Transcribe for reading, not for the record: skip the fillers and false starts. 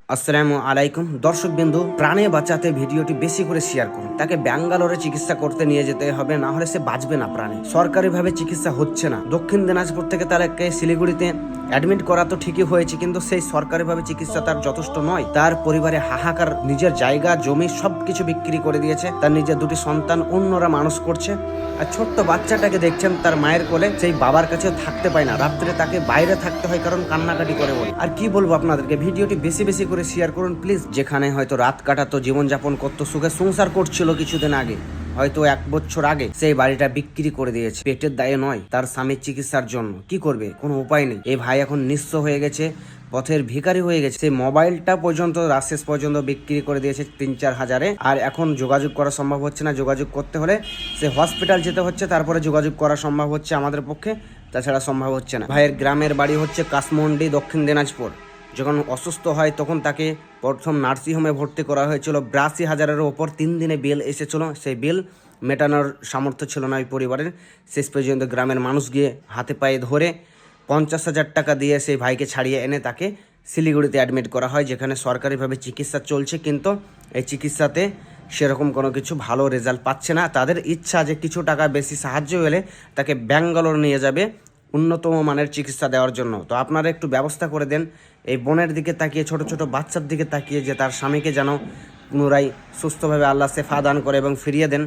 আসসালামু আলাইকুম দর্শক বিন্দু, প্রাণে বাঁচাতে ভিডিওটি বেশি করে শেয়ার করুন। তাকে ব্যাঙ্গালোরে চিকিৎসা করতে নিয়ে যেতে হবে, না হলে সে বাঁচবে না প্রাণে। সরকারিভাবে চিকিৎসা হচ্ছে না। দক্ষিণ দিনাজপুর থেকে তাকে শিলিগুড়িতে অ্যাডমিট করা তো ঠিকই হয়েছে, কিন্তু সেই সরকারিভাবে চিকিৎসা তার যথেষ্ট নয়। তার পরিবারে হাহাকার, নিজের জায়গা জমি সবকিছু বিক্রি করে দিয়েছে। তার নিজের দুটি সন্তান অন্যরা মানুষ করছে। আর ছোট্ট বাচ্চাটাকে দেখছেন তার মায়ের কোলে, সেই বাবার কাছেও থাকতে পায় না। রাত্রে তাকে বাইরে থাকতে হয়, কারণ কান্নাকাটি করে বলে। আর কি বলবো আপনাদেরকে, ভিডিওটি বেশি বেশি করে শেয়ার করুন প্লিজ। যেখানে হয়তো রাত কাটাতো, জীবনযাপন করতো, সুখে সংসার করছিল কিছুদিন আগে, হয়তো 1 বছর আগে সেই বাড়িটা বিক্রি করে দিয়েছে পেটের দায়ে নয়, তার স্বামীর চিকিৎসার জন্য। কি করবে, কোনো উপায় নেই। এই ভাই এখন নিঃস্ব হয়ে গেছে, পথের ভিখারি হয়ে গেছে। সেই মোবাইলটা পর্যন্ত রাত শেষ পর্যন্ত বিক্রি করে দিয়েছে 3-4 হাজারে। আর এখন যোগাযোগ করা সম্ভব হচ্ছে না। যোগাযোগ করতে হলে সে হসপিটাল যেতে হচ্ছে, তারপরে যোগাযোগ করা সম্ভব হচ্ছে আমাদের পক্ষে, তাছাড়া সম্ভব হচ্ছে না। ভাইয়ের গ্রামের বাড়ি হচ্ছে কাশমন্ডি, দক্ষিণ দিনাজপুর। যখন অসুস্থ হয় তখন তাকে প্রথম নার্সিংহোমে ভর্তি করা হয়েছিল। 82,000-এর ওপর 3 দিনে বিল এসেছিল। সেই বিল মেটানোর সামর্থ্য ছিল না ওই পরিবারের। শেষ পর্যন্ত গ্রামের মানুষ গিয়ে হাতে পায়ে ধরে 50,000 টাকা দিয়ে সেই ভাইকে ছাড়িয়ে এনে তাকে শিলিগুড়িতে অ্যাডমিট করা হয়, যেখানে সরকারিভাবে চিকিৎসা চলছে। কিন্তু এই চিকিৎসাতে সেরকম কোনো কিছু ভালো রেজাল্ট পাচ্ছে না। তাদের ইচ্ছা যে কিছু টাকা বেশি সাহায্য হলে তাকে ব্যাঙ্গালোর নিয়ে যাবে উন্নতম মানের চিকিৎসা দেওয়ার জন্য। তো আপনারা একটু ব্যবস্থা করে দেন। এই বোনের দিকে তাকিয়ে, ছোট ছোট বাচ্চার দিকে তাকিয়ে, যে তার স্বামীকে যেন পুনরায় সুস্থভাবে আল্লাহ শেফা দান করে এবং ফিরিয়ে দেন।